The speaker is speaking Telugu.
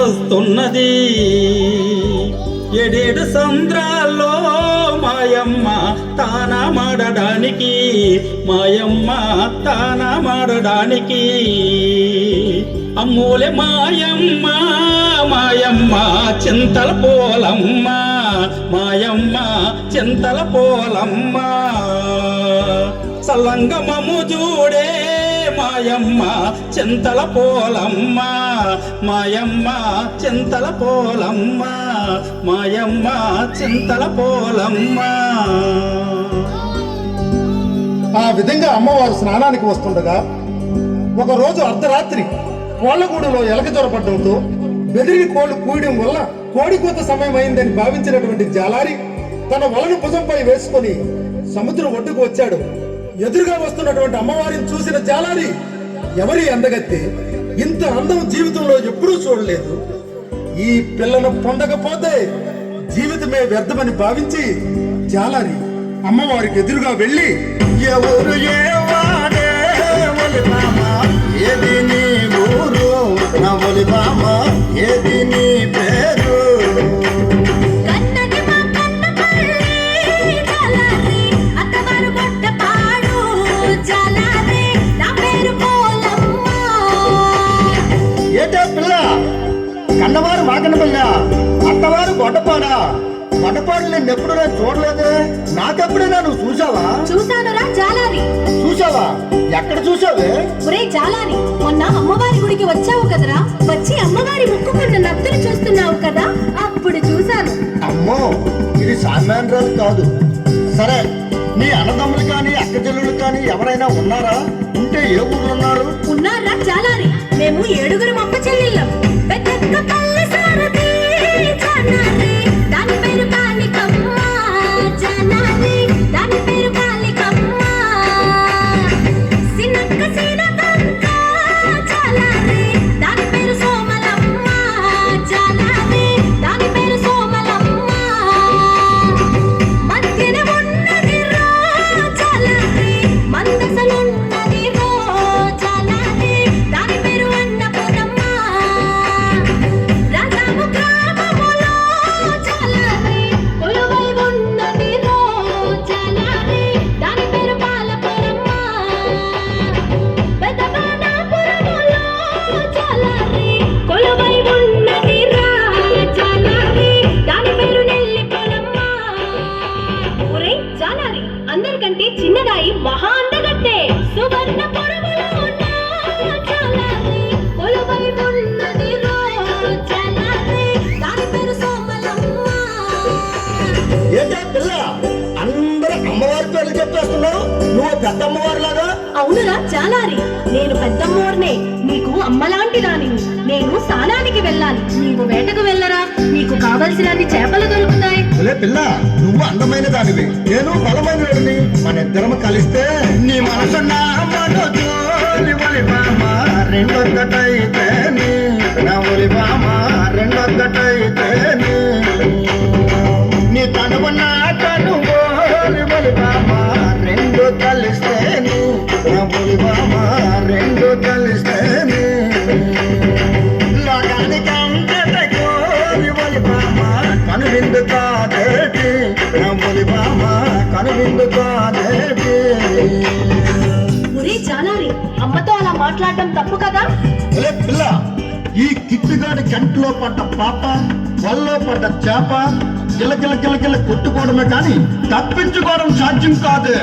వస్తున్నది. ఏడేడు సంద్రాల్లో మాయమ్మ తానమాడడానికి, మాయమ్మ తానమాడడానికి. అమ్మూలే మాయమ్మ మాయమ్మ చింతల పోలమ్మ, మాయమ్మ చింతల పోలమ్మ. సల్లంగమము చూడే మాయమ్మ చింతల పోలమ్మ, మాయమ్మ చింతల పోలమ్మ, మాయమ్మ చింతల పోలమ్మ. ఆ విధంగా అమ్మవారు స్నానానికి వస్తుండగా ఒకరోజు అర్ధరాత్రి కోళ్లగూడులో ఎలక జ్వరపడడంతో బెదిరి కోళ్లు కూయడం వల్ల కోడికోత సమయం అయిందని భావించినటువంటి జాలారి తన వలను భుజంపై వేసుకొని సముద్రం ఒడ్డుకు వచ్చాడు. ఎదురుగా వస్తున్నటువంటి అమ్మవారిని చూసిన జాలారి, ఎవరి అందగత్తే, ఇంత అందం జీవితంలో ఎప్పుడూ చూడలేదు, ఈ పిల్లను పొందకపోతే జీవితమే వ్యర్థమని భావించి జాలారి అమ్మవారికి ఎదురుగా వెళ్ళి, ఎవరు ఏవాడే ఒలిబామ, ఏది నీ ఊరు నా ఒలిబామ, ఏది నీ పేరు? ఏటే పిల్ల, కన్నవారు మాకన్న పిల్ల, అత్తవారు గొడ్డపాడా? గొడ్డపాడు నేను ఎప్పుడు నేను చూడలేదే, నాకెప్పుడైనా నువ్వు చూసావా? చూసానురా జాలారి. చూసావా? ఎక్కడ చూసావే? ఒరే జాలారి, మొన్న అమ్మవారి గుడికి వచ్చావు కదరా, వచ్చి అమ్మవారి ముక్కుకున్న నత్తులు చూస్తున్నావు కదా, అప్పుడు చూశాను. అమ్మో, ఇది సామాన్యురాలు కాదు. సరే, నీ అన్నదమ్ములు కానీ అక్క చెల్లెలు కానీ ఎవరైనా ఉన్నారా? ఉంటే ఏ ఊర్లో ఉన్నారు? ఉన్నారా జాలారి, మేము 7 అప్ప చెల్లెళ్ళం. పెద్దక్క పల్లె సారథి జాలారి, దాని పేరు కాళికమ్మ. జాలారి, దాని పేరు కాళికమ్మ. సినక్క సీనకంక జాలారి, దాని పేరు సోమలమ్మ. జాలారి, దాని పేరు సోమలమ్మ. మధ్యన ఉన్నది రో జాలారి, మందసలున్నది రో జాలారి, దాని పేరు అన్నపూర్ణమ్మ. రాజాము గ్రామములో జాలారి, కొలువై ఉన్నది రో జాలారి, దాని పేరు పాలపురమ్మ. పెదబాణాపురములో జాలారి, కొలువై ఉన్నది రా జాలారి, దాని పేరు నెల్లిపురమ్మ. ఒరేయ్ జాలారి, అందరికంటే చిన్నదాయి మహా అందగత్తే. సువర్ణపురములో ఉన్న జాలారి, కొలువై ఉన్నది రో జాలారి, దాని పేరు సోమలమ్మ. ఏంటా పిల్ల, అందరూ అమ్మవారి పేర్లు చెప్పేస్తున్నావు, నువ్వు పెద్ద అమ్మవారి లాగా? అవునురా జాలారి, నేను పెద్దమ్మోర్నే, నీకు అమ్మలాంటి దానిని. నేను స్నానానికి వెళ్ళాలి, నీవు వేటకు వెళ్ళరా, నీకు కావలసినన్ని చేపలు దొరుకుతాయి. ఒలే పిల్ల, నువ్వు అందమైన దానివి, నేను బలమైన వాడిని. మన ఇద్దరం కలిస్తే నీ మనసు నా మనసు ఒలిబామ, రెండొక్కటైతే నా ఒలిబామ, రెండొక్కటైతే నీ తనువు నా తనువు ఒలిబామ, రెండు కలిస్తే నా ఒలిబామ, రెండు కలిస్తే లోకానికి అంతటకు ఒలిబామ, కనువిందు కాదేటి నా ఒలిబామ, కనువిందు కాదేటి. ఒరే జాలారి, అమ్మతో అలా మాట్లాడడం తప్పు కదా. ఒలే పిల్ల, ఈ కిట్టుగాడి కంటిలో పడ్డ పాప, వల్లో పడ్డ చేప గిలగిల గిలగిల కొట్టుకోవడమే కానీ తప్పించుకోవడం సాధ్యం కాదు.